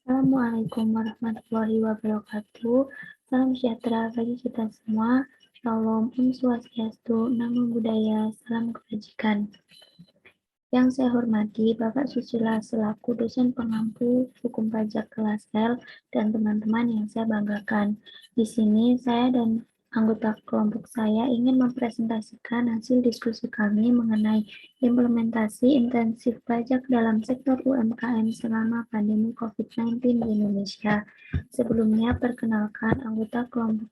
Assalamualaikum warahmatullahi wabarakatuh. Salam sejahtera bagi kita semua. Shalom, Om Swastiastu, Namo Buddhaya, Salam Kebajikan. Yang saya hormati Bapak Susila selaku dosen pengampu hukum pajak kelas L dan teman-teman yang saya banggakan. Di sini saya dan anggota kelompok saya ingin mempresentasikan hasil diskusi kami mengenai implementasi intensif pajak dalam sektor UMKM selama pandemi COVID-19 di Indonesia. Sebelumnya, perkenalkan anggota kelompok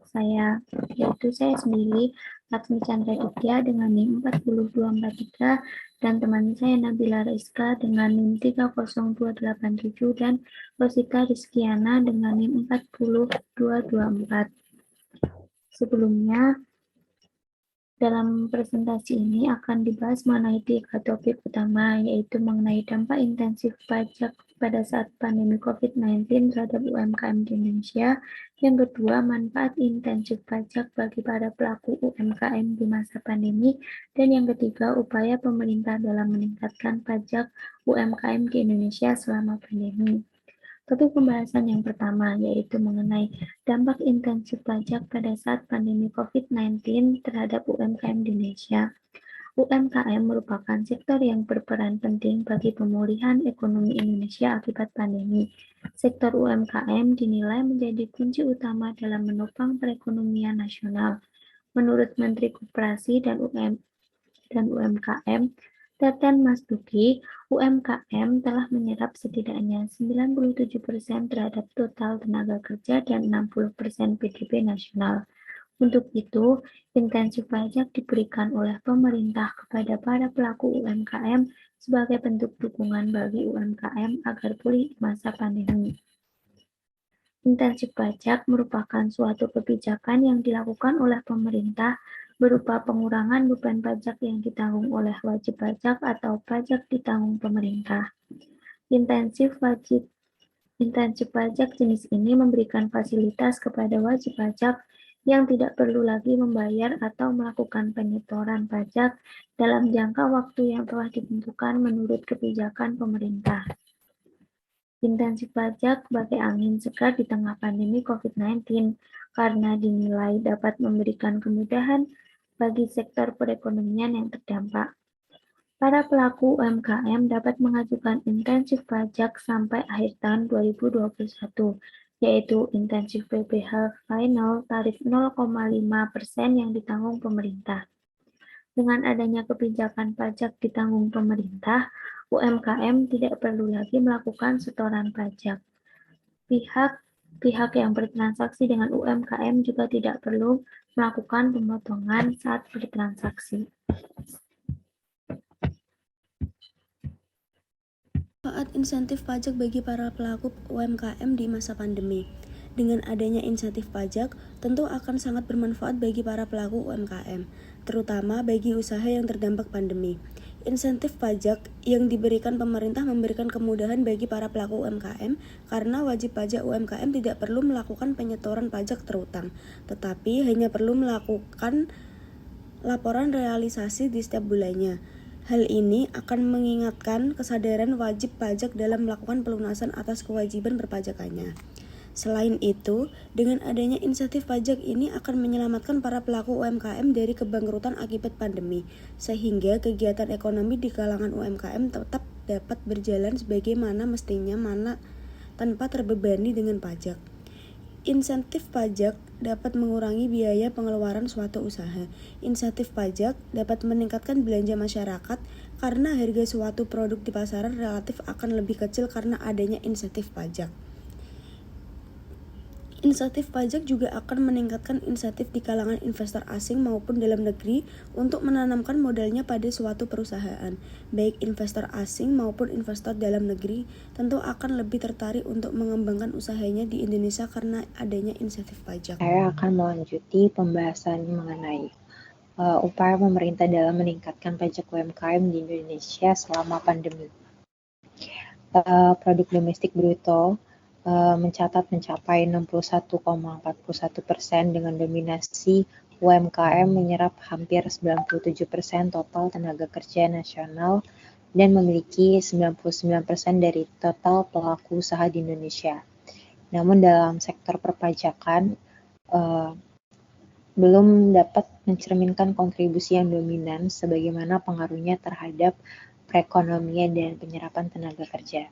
saya, yaitu saya sendiri, Laksmi Chandra Ditya dengan NIM 40243 dan teman saya Nabila Rizka dengan NIM 30287 dan Rosita Rizkiana dengan NIM 40224. Sebelumnya, dalam presentasi ini akan dibahas mengenai 3 topik utama, yaitu mengenai dampak intensif pajak pada saat pandemi COVID-19 terhadap UMKM di Indonesia. Yang kedua, manfaat intensif pajak bagi para pelaku UMKM di masa pandemi. Dan yang ketiga, upaya pemerintah dalam meningkatkan pajak UMKM di Indonesia selama pandemi. Topik pembahasan yang pertama yaitu mengenai dampak intensif pajak pada saat pandemi COVID-19 terhadap UMKM di Indonesia. UMKM merupakan sektor yang berperan penting bagi pemulihan ekonomi Indonesia akibat pandemi. Sektor UMKM dinilai menjadi kunci utama dalam menopang perekonomian nasional. Menurut Menteri Koperasi dan UMKM, Teten Mas Duki, UMKM telah menyerap setidaknya 97% terhadap total tenaga kerja dan 60% PDB nasional. Untuk itu, intensif pajak diberikan oleh pemerintah kepada para pelaku UMKM sebagai bentuk dukungan bagi UMKM agar pulih di masa pandemi. Intensif pajak merupakan suatu kebijakan yang dilakukan oleh pemerintah berupa pengurangan beban pajak yang ditanggung oleh wajib pajak atau pajak ditanggung pemerintah. Intensif pajak jenis ini memberikan fasilitas kepada wajib pajak yang tidak perlu lagi membayar atau melakukan penyetoran pajak dalam jangka waktu yang telah ditentukan menurut kebijakan pemerintah. Intensif pajak bagai angin segar di tengah pandemi COVID-19 karena dinilai dapat memberikan kemudahan bagi sektor perekonomian yang terdampak. Para pelaku UMKM dapat mengajukan intensif pajak sampai akhir tahun 2021, yaitu intensif PPh final tarif 0,5% yang ditanggung pemerintah. Dengan adanya kebijakan pajak ditanggung pemerintah, UMKM tidak perlu lagi melakukan setoran pajak. Pihak yang bertransaksi dengan UMKM juga tidak perlu melakukan pemotongan saat bertransaksi. Manfaat insentif pajak bagi para pelaku UMKM di masa pandemi. Dengan adanya insentif pajak, tentu akan sangat bermanfaat bagi para pelaku UMKM, terutama bagi usaha yang terdampak pandemi. Insentif pajak yang diberikan pemerintah memberikan kemudahan bagi para pelaku UMKM karena wajib pajak UMKM tidak perlu melakukan penyetoran pajak terutang, tetapi hanya perlu melakukan laporan realisasi di setiap bulannya. Hal ini akan mengingatkan kesadaran wajib pajak dalam melakukan pelunasan atas kewajiban berpajakannya. Selain itu, dengan adanya insentif pajak ini akan menyelamatkan para pelaku UMKM dari kebangkrutan akibat pandemi, sehingga kegiatan ekonomi di kalangan UMKM tetap dapat berjalan sebagaimana mestinya tanpa terbebani dengan pajak. Insentif pajak dapat mengurangi biaya pengeluaran suatu usaha. Insentif pajak dapat meningkatkan belanja masyarakat karena harga suatu produk di pasaran relatif akan lebih kecil karena adanya insentif pajak. Insentif pajak juga akan meningkatkan insentif di kalangan investor asing maupun dalam negeri untuk menanamkan modalnya pada suatu perusahaan. Baik investor asing maupun investor dalam negeri tentu akan lebih tertarik untuk mengembangkan usahanya di Indonesia karena adanya insentif pajak. Saya akan melanjuti pembahasan mengenai upaya pemerintah dalam meningkatkan pajak UMKM di Indonesia selama pandemi. Produk domestik bruto mencatat mencapai 61,41% dengan dominasi UMKM menyerap hampir 97% total tenaga kerja nasional dan memiliki 99% dari total pelaku usaha di Indonesia. Namun dalam sektor perpajakan belum dapat mencerminkan kontribusi yang dominan sebagaimana pengaruhnya terhadap perekonomian dan penyerapan tenaga kerja.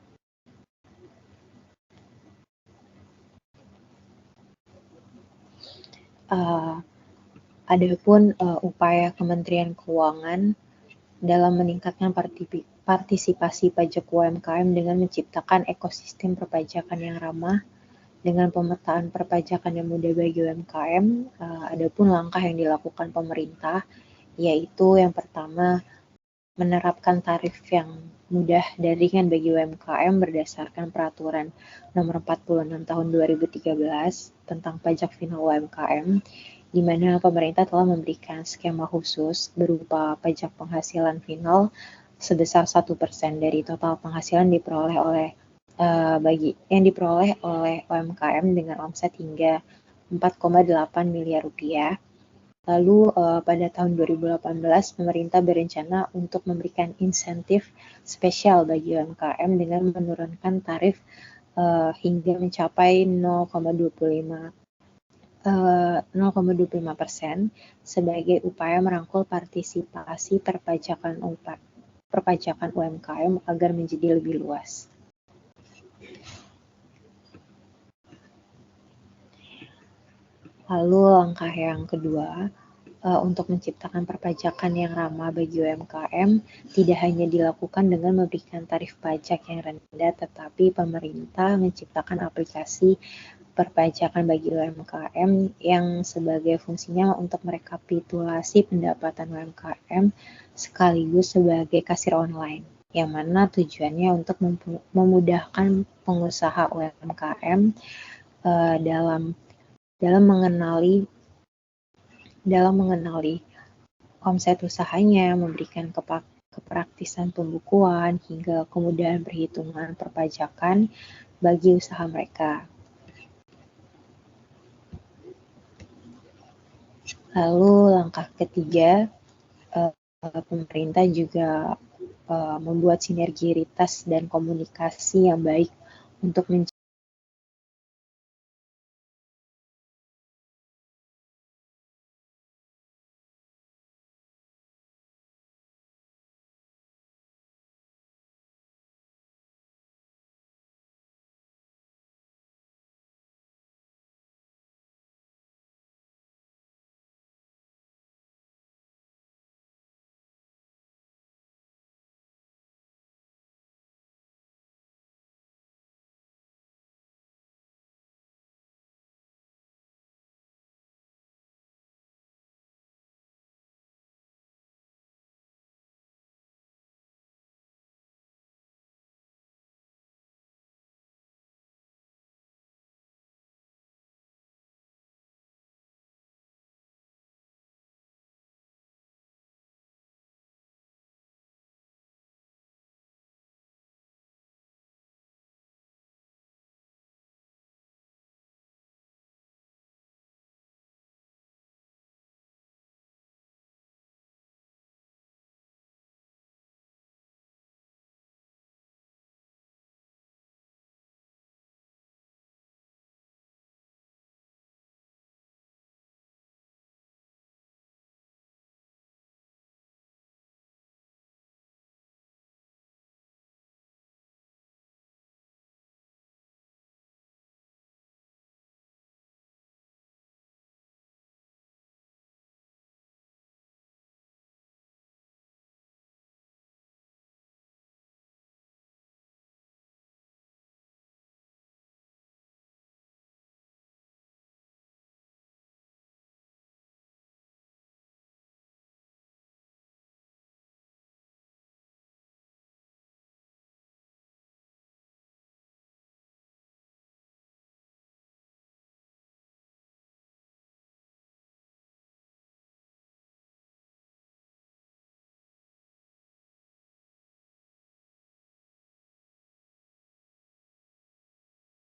Adapun upaya Kementerian Keuangan dalam meningkatkan partisipasi pajak UMKM dengan menciptakan ekosistem perpajakan yang ramah dengan pemetaan perpajakan yang mudah bagi UMKM. Adapun langkah yang dilakukan pemerintah yaitu yang pertama menerapkan tarif yang mudah dan ringan bagi UMKM berdasarkan Peraturan Nomor 46 Tahun 2013 tentang pajak final UMKM, di mana pemerintah telah memberikan skema khusus berupa pajak penghasilan final sebesar 1% dari total penghasilan diperoleh oleh UMKM dengan omset hingga 4,8 miliar rupiah. Lalu pada tahun 2018 pemerintah berencana untuk memberikan insentif spesial bagi UMKM dengan menurunkan tarif hingga mencapai 0,25% sebagai upaya merangkul partisipasi perpajakan UMKM agar menjadi lebih luas. Lalu langkah yang kedua, untuk menciptakan perpajakan yang ramah bagi UMKM tidak hanya dilakukan dengan memberikan tarif pajak yang rendah, tetapi pemerintah menciptakan aplikasi perpajakan bagi UMKM yang sebagai fungsinya untuk merekapitulasi pendapatan UMKM sekaligus sebagai kasir online, yang mana tujuannya untuk memudahkan pengusaha UMKM dalam mengenali omset usahanya, memberikan kepraktisan pembukuan, hingga kemudahan perhitungan perpajakan bagi usaha mereka. Lalu langkah ketiga, pemerintah juga membuat sinergitas dan komunikasi yang baik untuk